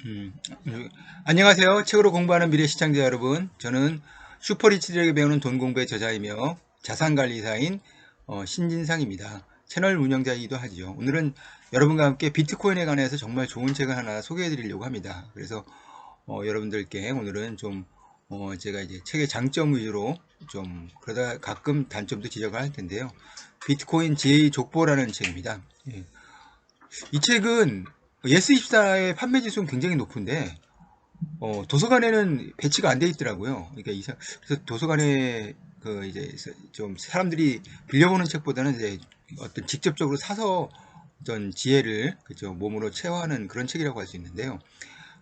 음, 안녕하세요. 책으로 공부하는 미래 시청자 여러분. 저는 슈퍼리치들에게 배우는 돈 공부의 저자이며 자산관리사인 신진상입니다. 채널 운영자이기도 하죠. 오늘은 여러분과 함께 비트코인에 관해서 정말 좋은 책을 하나 소개해 드리려고 합니다. 그래서 여러분들께 오늘은 좀 제가 이제 책의 장점 위주로 좀 그러다 가끔 단점도 지적을 할 텐데요. 비트코인 제2족보라는 책입니다. 예. 이 책은 예스24의 판매 지수는 굉장히 높은데 도서관에는 배치가 안 돼 있더라고요. 그러니까 그래서 도서관에 그 이제 좀 사람들이 빌려보는 책보다는 이제 어떤 직접적으로 사서 어떤 지혜를 그죠 몸으로 체화하는 그런 책이라고 할 수 있는데요.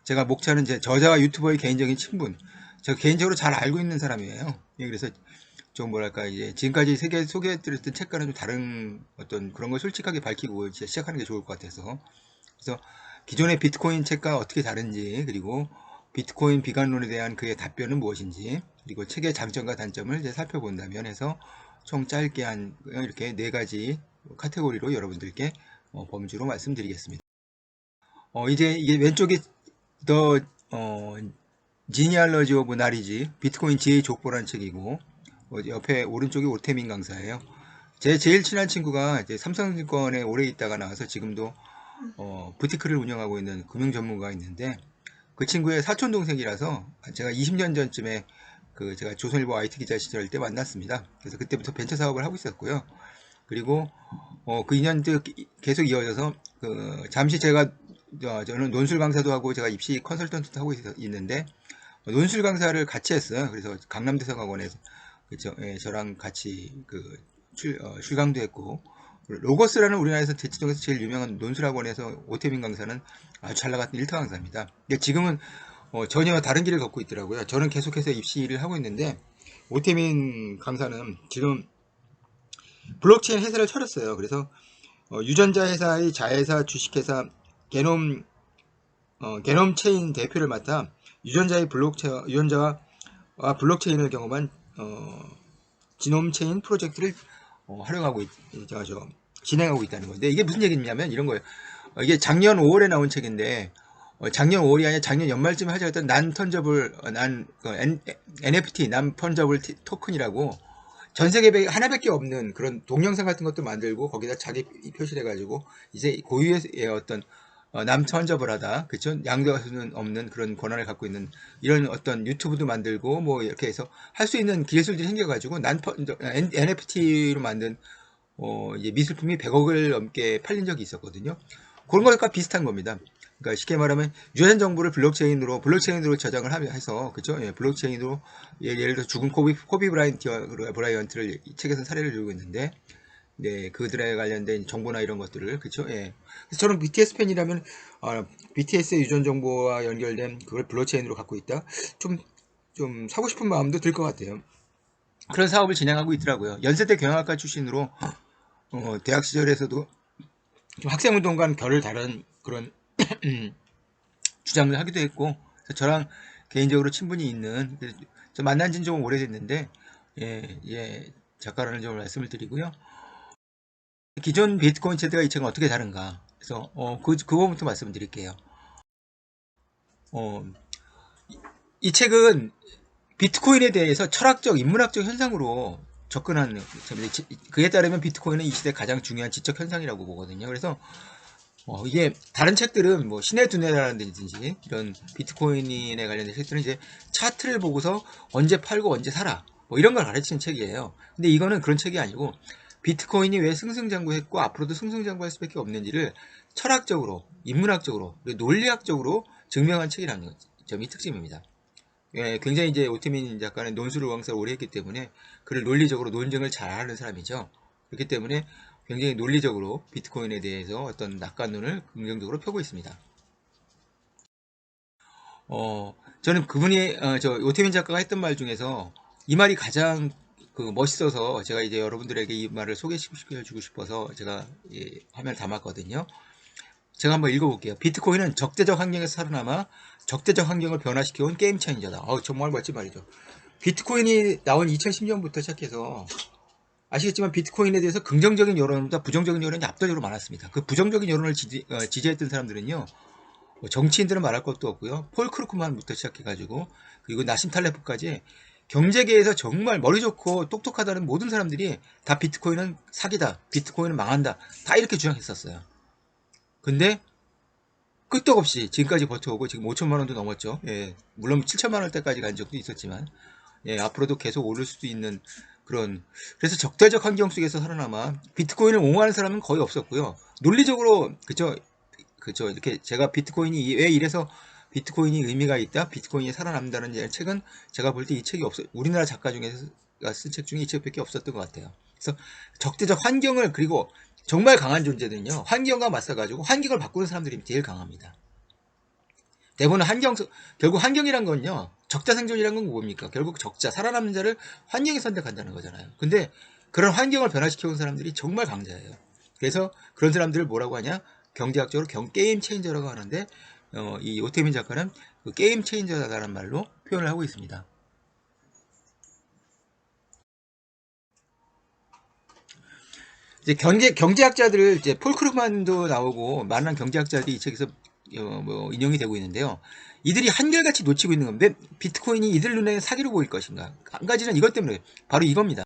제가 목차는 제 저자와 유튜버의 개인적인 친분, 제가 개인적으로 잘 알고 있는 사람이에요. 예, 그래서 좀 뭐랄까 이제 지금까지 세계 소개해드렸던 책과는 좀 다른 어떤 그런 걸 솔직하게 밝히고 시작하는 게 좋을 것 같아서 그래서 기존의 비트코인 책과 어떻게 다른지 그리고 비트코인 비관론에 대한 그의 답변은 무엇인지 그리고 책의 장점과 단점을 이제 살펴본다면 해서 총 짧게 한 이렇게 네 가지 카테고리로 여러분들께 범주로 말씀드리겠습니다. 이제 이게 왼쪽에 더 지니알러지 오브 나리지 비트코인 지혜 족보라는 책이고 옆에 오른쪽이 오태민 강사예요. 제 제일 친한 친구가 이제 삼성증권에 오래 있다가 나와서 지금도 부티크를 운영하고 있는 금융 전문가가 있는데 그 친구의 사촌 동생이라서 제가 20년 전쯤에 그 제가 조선일보 IT 기자 시절 때 만났습니다. 그래서 그때부터 벤처 사업을 하고 있었고요. 그리고 그 인연도 계속 이어져서 그 잠시 제가 저는 논술 강사도 하고 제가 입시 컨설턴트도 하고 있는데 논술 강사를 같이 했어요. 그래서 강남대성학원에서 그쵸, 예, 저랑 같이 그 출강도 했고 로거스라는 우리나라에서 대치동에서 제일 유명한 논술학원에서 오태민 강사는 아주 잘 나갔던 1타 강사입니다. 근데 지금은 전혀 다른 길을 걷고 있더라고요. 저는 계속해서 입시를 하고 있는데 오태민 강사는 지금 블록체인 회사를 차렸어요. 그래서 유전자 회사의 자회사 주식회사 게놈 게놈 체인 대표를 맡아 유전자와 블록체인을 경험한 지놈 체인 프로젝트를 활용하고 진행하고 있다는 건데 이게 무슨 얘기냐면 이런 거예요. 이게 작년 5월에 나온 책인데 작년 5월이 아니라 작년 연말쯤에 하자 했던 난 턴저블 NFT 난 펀저블 토큰이라고 전 세계 하나밖에 없는 그런 동영상 같은 것도 만들고 거기다 자기 표시를 해가지고 이제 고유의 어떤 남천저블하다 그쵸 양도할 수는 없는 그런 권한을 갖고 있는 이런 어떤 유튜브도 만들고 뭐 이렇게 해서 할 수 있는 기술들이 생겨가지고 NFT로 만든 이제 미술품이 100억을 넘게 팔린 적이 있었거든요. 그런 것과 비슷한 겁니다. 그러니까 쉽게 말하면 유전 정보를 블록체인으로 저장을 해서 그죠? 예, 블록체인으로 예를 들어 죽은 코비 브라이언트를 이 책에서 사례를 들고 있는데 네, 그들에 관련된 정보나 이런 것들을 그죠? 예. 그래서 저는 BTS 팬이라면 BTS의 유전 정보와 연결된 그걸 블록체인으로 갖고 있다. 좀 사고 싶은 마음도 들 것 같아요. 그런 사업을 진행하고 있더라고요. 연세대 경영학과 출신으로 대학 시절에서도 좀 학생운동과는 결을 다른 그런 주장을 하기도 했고 저랑 개인적으로 친분이 있는 저 만난 지는 좀 오래됐는데 작가라는 점을 말씀을 드리고요. 기존 비트코인 체제가 이 책은 어떻게 다른가 그래서 그 부분부터 말씀드릴게요. 어, 이 책은 비트코인에 대해서 철학적 인문학적 현상으로 접근하는 그에 따르면 비트코인은 이 시대 가장 중요한 지적 현상이라고 보거든요. 그래서 이게 다른 책들은 뭐 신의 두뇌라든지 이런 비트코인에 관련된 책들은 이제 차트를 보고서 언제 팔고 언제 사라 뭐 이런 걸 가르치는 책이에요. 근데 이거는 그런 책이 아니고 비트코인이 왜 승승장구했고 앞으로도 승승장구할 수밖에 없는지를 철학적으로, 인문학적으로, 논리학적으로 증명한 책이라는 점이 특징입니다. 예, 굉장히 이제 오태민 작가는 논술을 왕사 오래 했기 때문에 그를 논리적으로 논증을 잘 하는 사람이죠. 그렇기 때문에 굉장히 논리적으로 비트코인에 대해서 어떤 낙관론을 긍정적으로 펴고 있습니다. 저는 그분이 저 오태민 작가가 했던 말 중에서 이 말이 가장 그 멋있어서 제가 이제 여러분들에게 이 말을 소개시켜주고 싶어서 제가 화면을 담았거든요. 제가 한번 읽어볼게요. 비트코인은 적대적 환경에서 살아남아 적대적 환경을 변화시켜온 게임 체인저다. 정말 멋진 말이죠. 비트코인이 나온 2010년부터 시작해서 아시겠지만 비트코인에 대해서 긍정적인 여론보다 부정적인 여론이 압도적으로 많았습니다. 그 부정적인 여론을 지지했던 사람들은요. 뭐 정치인들은 말할 것도 없고요. 폴 크루크만부터 시작해가지고 그리고 나심 탈레프까지 경제계에서 정말 머리 좋고 똑똑하다는 모든 사람들이 다 비트코인은 사기다, 비트코인은 망한다, 다 이렇게 주장했었어요. 근데 끄떡없이 지금까지 버텨오고 지금 5천만 원도 넘었죠. 예, 물론 7천만 원대까지 간 적도 있었지만 예, 앞으로도 계속 오를 수도 있는 그런, 그래서 적대적 환경 속에서 살아남아 비트코인을 옹호하는 사람은 거의 없었고요. 논리적으로 그죠 이렇게 제가 비트코인이 왜 이래서 비트코인이 의미가 있다, 비트코인이 살아남는다는 책은 제가 볼 때 이 책이 없어, 우리나라 작가 중에서 쓴 책 중에 이 책밖에 없었던 것 같아요. 그래서 적대적 환경을, 그리고 정말 강한 존재들은요, 환경과 맞서가지고 환경을 바꾸는 사람들이 제일 강합니다. 대부분 결국 환경이란 건요, 적자 생존이란 건 뭡니까? 결국 적자, 살아남는 자를 환경이 선택한다는 거잖아요. 근데 그런 환경을 변화시켜온 사람들이 정말 강자예요. 그래서 그런 사람들을 뭐라고 하냐? 경제학적으로 게임 체인저라고 하는데, 이 오태민 작가는 그 게임 체인저라는 말로 표현을 하고 있습니다. 이제 경제학자들을 이제 폴 크루만도 나오고 많은 경제학자들이 이 책에서 뭐 인용이 되고 있는데요. 이들이 한결같이 놓치고 있는 건데, 비트코인이 이들 눈에는 사기로 보일 것인가? 한 가지는 이것 때문에 바로 이겁니다.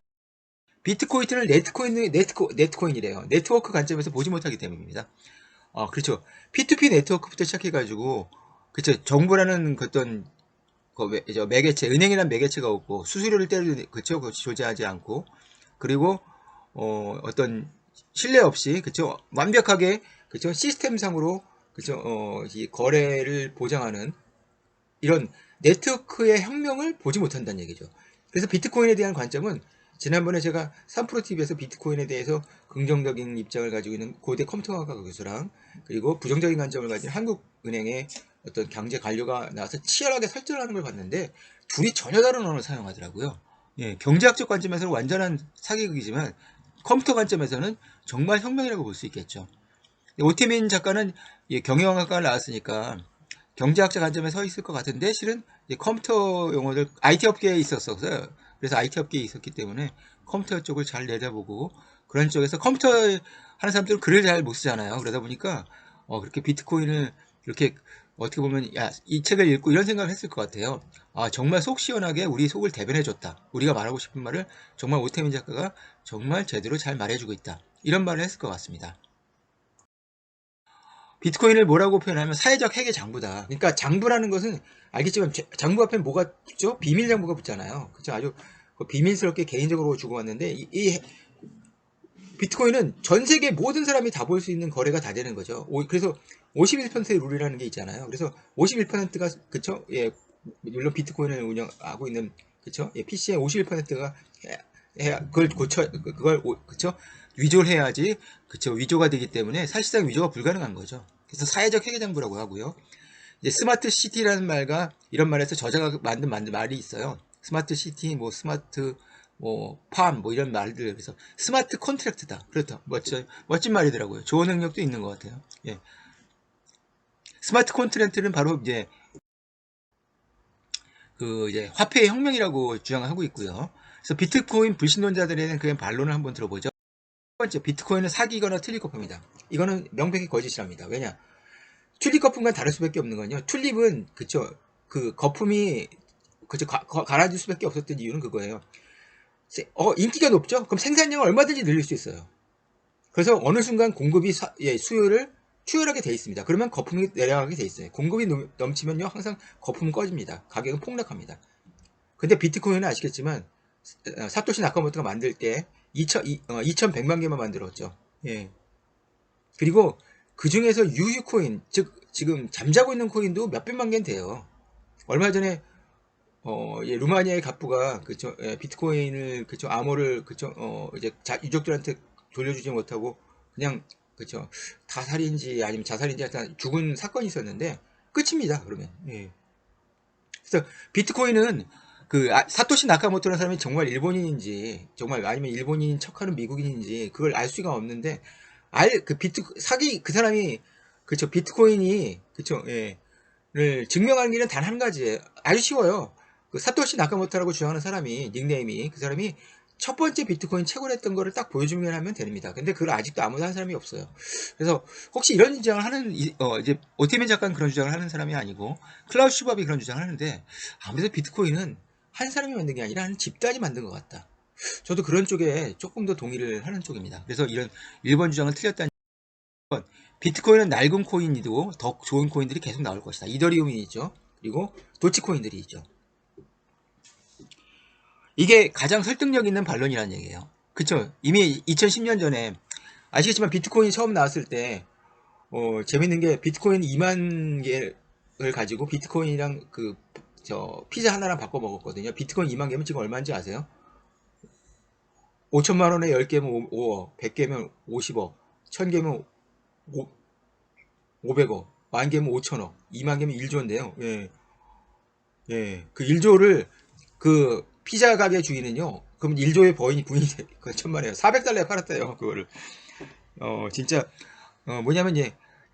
비트코인을 네트코인이래요. 네트워크 관점에서 보지 못하기 때문입니다. 그렇죠. P2P 네트워크부터 시작해가지고, 그렇죠. 정부라는 어떤 매개체, 은행이란 매개체가 없고, 수수료를 때려도 그렇죠. 조제하지 않고, 그리고 어떤 신뢰 없이, 그쵸, 완벽하게, 그쵸, 시스템상으로, 그쵸, 이 거래를 보장하는 이런 네트워크의 혁명을 보지 못한다는 얘기죠. 그래서 비트코인에 대한 관점은, 지난번에 제가 3프로TV에서 비트코인에 대해서 긍정적인 입장을 가지고 있는 고대 컴퓨터학과 교수랑, 그리고 부정적인 관점을 가진 한국은행의 어떤 경제 관료가 나와서 치열하게 설전하는 걸 봤는데, 둘이 전혀 다른 언어를 사용하더라고요. 예, 경제학적 관점에서는 완전한 사기극이지만 컴퓨터 관점에서는 정말 혁명이라고 볼 수 있겠죠. 오태민 작가는 경영학과를 나왔으니까 경제학자 관점에 서 있을 것 같은데, 실은 컴퓨터 용어들 IT 업계에 있었어요. 그래서 IT 업계에 있었기 때문에 컴퓨터 쪽을 잘 내다보고, 그런 쪽에서 컴퓨터 하는 사람들은 글을 잘 못 쓰잖아요. 그러다 보니까 그렇게 비트코인을 이렇게 어떻게 보면, 야, 이 책을 읽고 이런 생각을 했을 것 같아요. 정말 속 시원하게 우리 속을 대변해줬다. 우리가 말하고 싶은 말을 정말 오태민 작가가 정말 제대로 잘 말해주고 있다. 이런 말을 했을 것 같습니다. 비트코인을 뭐라고 표현하면 사회적 핵의 장부다. 그러니까 장부라는 것은 알겠지만, 장부 앞에 뭐가 붙죠? 비밀 장부가 붙잖아요. 그죠? 아주 비밀스럽게 개인적으로 주고 왔는데, 이 비트코인은 전 세계 모든 사람이 다 볼 수 있는 거래가 다 되는 거죠. 그래서 51%의 룰이라는 게 있잖아요. 그래서 51%가, 그쵸? 예, 물론 비트코인을 운영하고 있는, 그쵸? 예, PC의 51%가 그걸 그쵸? 위조를 해야지, 그쵸? 위조가 되기 때문에 사실상 위조가 불가능한 거죠. 그래서 사회적 회계장부라고 하고요. 이제 스마트 시티라는 말과 이런 말에서 저자가 만든 말이 있어요. 스마트 시티, 뭐 스마트 팜, 이런 말들. 그래서 스마트 컨트랙트다. 그렇다. 멋진 말이더라고요. 좋은 능력도 있는 것 같아요. 예. 스마트 컨트랙트는 바로 이제 화폐의 혁명이라고 주장을 하고 있고요. 그래서 비트코인 불신론자들에는 그냥 반론을 한번 들어보죠. 첫 번째, 비트코인은 사기거나 틀릴 거품이다. 이거는 명백히 거짓이랍니다. 왜냐? 튤립 거품과 다를 수밖에 없는 건요. 튤립은, 그쵸, 그 거품이, 그쵸, 갈아질 수밖에 없었던 이유는 그거예요. 인기가 높죠? 그럼 생산량을 얼마든지 늘릴 수 있어요. 그래서 어느 순간 공급이 수요를 추월하게 돼 있습니다. 그러면 거품이 내려가게 돼 있어요. 공급이 넘치면요, 항상 거품은 꺼집니다. 가격은 폭락합니다. 근데 비트코인은 아시겠지만, 사토시 나카모토가 만들 때 2100만 개만 만들었죠. 예. 그리고 그 중에서 유휴 코인, 즉 지금 잠자고 있는 코인도 몇백만 개는 돼요. 얼마 전에 루마니아의 갑부가, 그쵸, 예, 비트코인을, 그쵸, 암호를, 그쵸, 이제 유족들한테 돌려주지 못하고 그냥, 그쵸, 타살인지 아니면 자살인지 하여튼 죽은 사건이 있었는데 끝입니다. 그러면. 예. 그래서 비트코인은 사토시 나카모토라는 사람이 정말 일본인인지, 정말 아니면 일본인인 척하는 미국인인지 그걸 알 수가 없는데, 그 사람이, 그쵸, 비트코인이, 그쵸, 예, 를 증명하는 길은 단 한 가지예요. 아주 쉬워요. 그 사토시 나카모토라고 주장하는 사람이, 닉네임이, 그 사람이 첫 번째 비트코인 채굴했던 거를 딱 보여주면 하면 됩니다. 근데 그걸 아직도 아무도 한 사람이 없어요. 그래서 혹시 이런 주장을 하는 이제 오태민 작가는 그런 주장을 하는 사람이 아니고 클라우스 슈밥이 그런 주장을 하는데 아무래도 비트코인은 한 사람이 만든 게 아니라 한 집단이 만든 것 같다. 저도 그런 쪽에 조금 더 동의를 하는 쪽입니다. 그래서 이런 일본 주장은 틀렸다는 건 비트코인은 낡은 코인이고 더 좋은 코인들이 계속 나올 것이다. 이더리움이 있죠. 그리고 도치코인들이 있죠. 이게 가장 설득력 있는 반론이라는 얘기예요. 그쵸? 이미 2010년 전에 아시겠지만 비트코인이 처음 나왔을 때 재밌는 게 비트코인 2만 개를 가지고 비트코인이랑 피자 하나랑 바꿔 먹었거든요. 비트코인 2만 개면 지금 얼마인지 아세요? 5천만 원에 10개면 5억, 100개면 50억, 1000개면 500억, 만 개면 5천억, 2만 개면 1조인데요. 예. 예. 그 1조를 그 피자 가게 주인은요. 그럼 1조의 부인이 천만에요. 400달러에 팔았대요. 그거를. 진짜 뭐냐면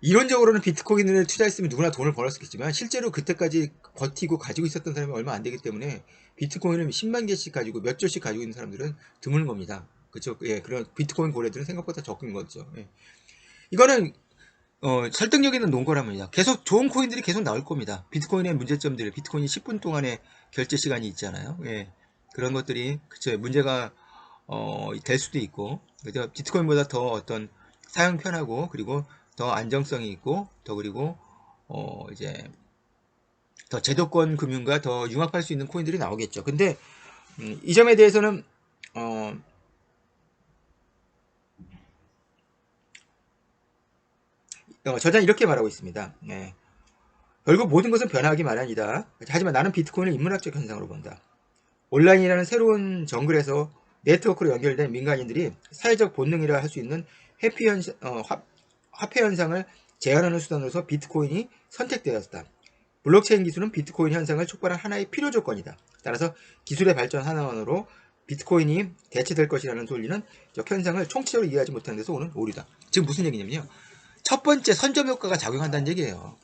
이론적으로는 비트코인을 투자했으면 누구나 돈을 벌었을 겠지만 실제로 그때까지 버티고 가지고 있었던 사람이 얼마 안 되기 때문에 비트코인을 10만 개씩 가지고 몇 조씩 가지고 있는 사람들은 드문 겁니다. 그렇죠? 예, 그런 비트코인 고래들은 생각보다 적은 거죠. 예. 이거는 설득력 있는 논거랍니다. 계속 좋은 코인들이 계속 나올 겁니다. 비트코인의 문제점들, 비트코인이 10분 동안의 결제 시간이 있잖아요. 예. 그런 것들이 그쵸 문제가 될 수도 있고, 그죠? 비트코인보다 더 어떤 사용 편하고 그리고 더 안정성이 있고 더 그리고 이제 더 제도권 금융과 더 융합할 수 있는 코인들이 나오겠죠. 근데 이 점에 대해서는 저자는 이렇게 말하고 있습니다. 네. 결국 모든 것은 변화하기 마련이다. 하지만 나는 비트코인을 인문학적 현상으로 본다. 온라인이라는 새로운 정글에서 네트워크로 연결된 민간인들이 사회적 본능이라 할 수 있는 화폐 현상을 제한하는 수단으로서 비트코인이 선택되었다. 블록체인 기술은 비트코인 현상을 촉발한 하나의 필요 조건이다. 따라서 기술의 발전 하나만으로 비트코인이 대체될 것이라는 논리는 현상을 총체적으로 이해하지 못하는 데서 오는 오류다. 지금 무슨 얘기냐면요. 첫 번째 선점 효과가 작용한다는 얘기예요.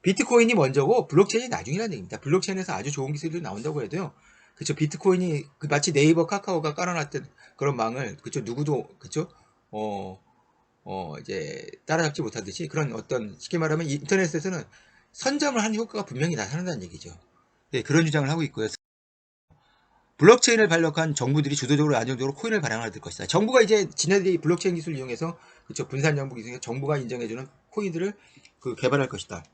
비트코인이 먼저고 블록체인이 나중이라는 얘기입니다. 블록체인에서 아주 좋은 기술들이 나온다고 해도요. 그쵸 비트코인이 마치 네이버 카카오가 깔아놨던 그런 망을 그쵸 누구도 그쵸 이제 따라잡지 못하듯이 그런 어떤 쉽게 말하면 인터넷에서는 선점을 하는 효과가 분명히 나타난다는 얘기죠. 네, 그런 주장을 하고 있고요. 블록체인을 발록한 정부들이 주도적으로 안정적으로 코인을 발행할 것이다. 정부가 이제 지네들이 블록체인 기술을 이용해서 그쵸 분산 정부 기술에 정부가 인정해주는 코인들을 개발할 것이다.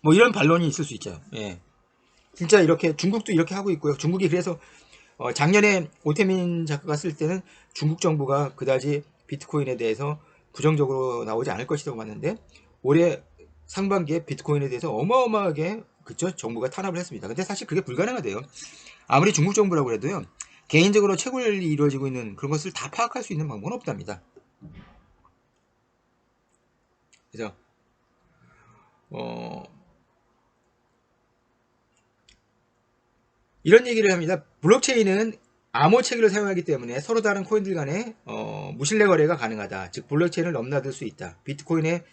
뭐 이런 반론이 있을 수 있죠. 예. 진짜 이렇게 중국도 이렇게 하고 있고요. 중국이 그래서 작년에 오태민 작가가 쓸 때는 중국 정부가 그다지 비트코인에 대해서 부정적으로 나오지 않을 것이라고 봤는데 올해 상반기에 비트코인에 대해서 어마어마하게 그쵸 정부가 탄압을 했습니다. 근데 사실 그게 불가능하대요. 아무리 중국 정부라고 해도요. 개인적으로 채굴이 이루어지고 있는 그런 것을 다 파악할 수 있는 방법은 없답니다. 그래서 이런 얘기를 합니다. 블록체인은 암호 체계를 사용하기 때문에 서로 다른 코인들 간에 무신뢰 거래가 가능하다. 즉 블록체인을 넘나들 수 있다. 비트코인에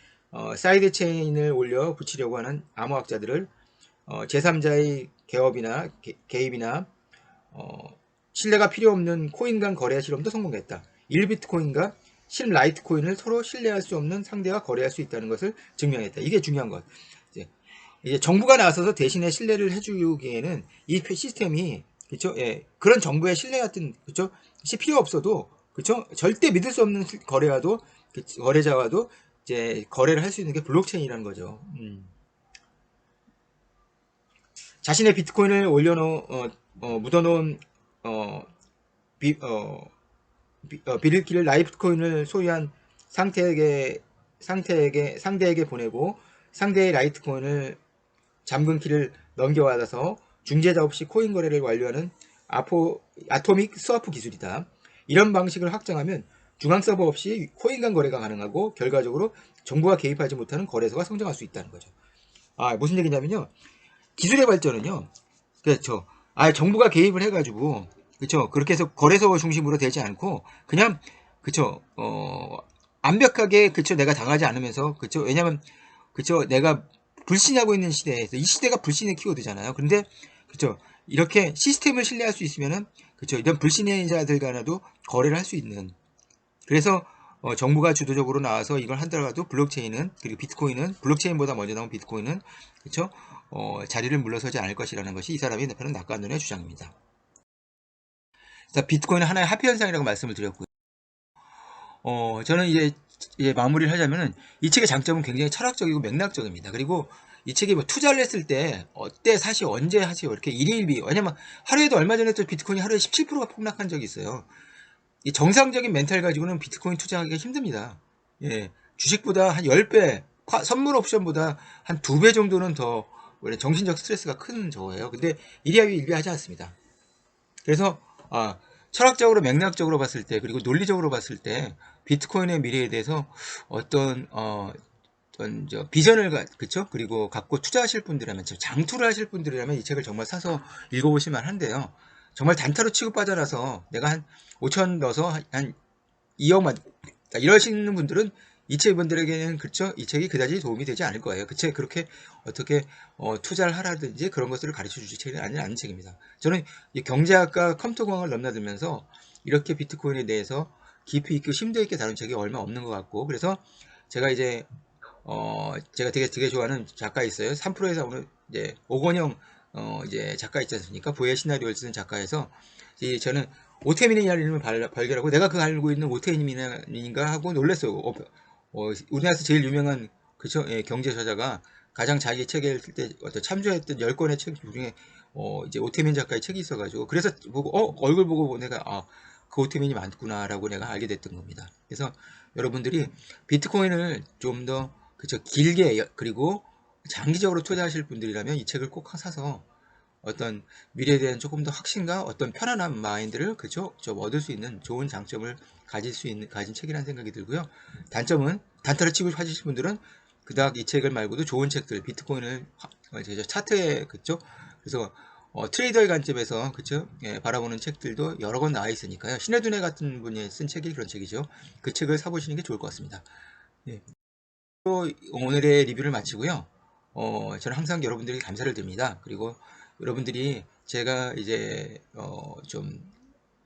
사이드 체인을 올려 붙이려고 하는 암호학자들을 제3자의 개입이나 신뢰가 필요 없는 코인 간 거래 실험도 성공했다. 1비트코인과 실라이트코인을 서로 신뢰할 수 없는 상대와 거래할 수 있다는 것을 증명했다. 이게 중요한 것. 이제 정부가 나서서 대신에 신뢰를 해주기에는 이 시스템이 그렇죠? 예, 그런 정부의 신뢰 같은 그렇죠? 필요 없어도 그렇죠? 절대 믿을 수 없는 거래자와도 이제 거래를 할 수 있는 게 블록체인이라는 거죠. 자신의 비트코인을 묻어놓은 비르키를 라이트코인을 소유한 상대에게 보내고 상대의 라이트코인을 잠금 키를 넘겨받아서 중재자 없이 코인 거래를 완료하는 아토믹 스와프 기술이다. 이런 방식을 확장하면 중앙 서버 없이 코인 간 거래가 가능하고 결과적으로 정부가 개입하지 못하는 거래소가 성장할 수 있다는 거죠. 무슨 얘기냐면요. 기술의 발전은요. 그렇죠. 정부가 개입을 해가지고 그렇죠. 그렇게 해서 거래소 중심으로 되지 않고 그냥 그렇죠. 완벽하게 그렇죠. 내가 당하지 않으면서 그렇죠. 왜냐면 그렇죠. 내가 불신하고 있는 시대에서 이 시대가 불신의 키워드잖아요. 근데 그렇죠. 이렇게 시스템을 신뢰할 수 있으면은 그렇죠. 이런 불신자들과도 거래를 할 수 있는. 그래서 정부가 주도적으로 나와서 이걸 하더라도 블록체인은, 그리고 비트코인은, 블록체인보다 먼저 나온 비트코인은, 그렇죠, 자리를 물러서지 않을 것이라는 것이 이 사람의 편은 낙관론의 주장입니다. 자, 비트코인은 하나의 화폐 현상이라고 말씀을 드렸고요. 저는 이제 마무리를 하자면은 이 책의 장점은 굉장히 철학적이고 맥락적입니다. 그리고 이 책이 뭐 투자를 했을 때 어때 사실 언제 하세요? 이렇게 일일비. 왜냐면 하루에도 얼마 전에 또 비트코인이 하루에 17%가 폭락한 적이 있어요. 이 정상적인 멘탈 가지고는 비트코인 투자하기가 힘듭니다. 예. 주식보다 한 10배, 선물 옵션보다 한 2배 정도는 더 원래 정신적 스트레스가 큰 저거예요. 근데 일희일비하지 않습니다. 그래서 철학적으로 맥락적으로 봤을 때, 그리고 논리적으로 봤을 때 비트코인의 미래에 대해서 어떤 비전을 그쵸? 그리고 갖고 투자하실 분들이라면, 장투를 하실 분들이라면 이 책을 정말 사서 읽어보실 만한데요. 정말 단타로 치고 빠져나서 내가 한 5천 넣어서 한 2억만 이러시는 분들은 이 책분들에게는 그렇죠. 이 책이 그다지 도움이 되지 않을 거예요. 그 책 그렇게 어떻게 투자를 하라든지 그런 것들을 가르쳐 주실 책이 아닌 책입니다. 저는 이 경제학과 컴퓨터공학을 넘나들면서 이렇게 비트코인에 대해서 깊이 있고 심도 있게 다룬 책이 얼마 없는 것 같고, 그래서 제가 이제 제가 되게 좋아하는 작가 있어요. 3프로에서 오늘 이제 오건영 이제 작가 있지 않습니까? 부의 시나리오를 쓰는 작가에서 저는 오태민이라는 이름을 발견하고 내가 그 알고 있는 오태민인가 하고 놀랐어요. 우리나라에서 제일 유명한 그쵸? 예, 경제 저자가 가장 자기 책에 때 참조했던 10권의 책 중에 이제 오태민 작가의 책이 있어가지고 그래서 보고 얼굴 보고 내가 그 오태민이 맞구나라고 내가 알게 됐던 겁니다. 그래서 여러분들이 비트코인을 좀 더 그쵸 길게 그리고 장기적으로 투자하실 분들이라면 이 책을 꼭 사서 어떤 미래에 대한 조금 더 확신과 어떤 편안한 마인드를 그죠 좀 얻을 수 있는 좋은 장점을 가진 책이라는 생각이 들고요. 단점은 단타를 치고 하실 분들은 그닥 이 책을 말고도 좋은 책들 비트코인을 차트에 그죠 그래서 트레이더의 관점에서 그쵸 예, 바라보는 책들도 여러 권 나와 있으니까요. 신혜둔의 같은 분이 쓴 책이 그런 책이죠. 그 책을 사보시는 게 좋을 것 같습니다. 예. 또 오늘의 리뷰를 마치고요. 저는 항상 여러분들에게 감사를 드립니다. 그리고 여러분들이 제가 이제 좀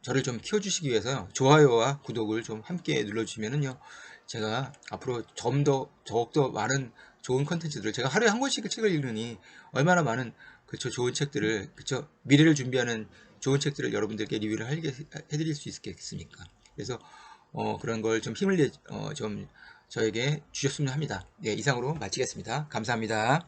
저를 좀 키워주시기 위해서 좋아요와 구독을 좀 함께 눌러주시면은요, 제가 앞으로 좀 더 더욱더 많은 좋은 컨텐츠들을 제가 하루에 한 권씩 책을 읽으니 얼마나 많은 그쵸 좋은 책들을 그쵸 미래를 준비하는 좋은 책들을 여러분들께 리뷰를 해드릴 수 있겠습니까? 그래서 그런 걸 좀 힘을 좀 저에게 주셨으면 합니다. 네, 이상으로 마치겠습니다. 감사합니다.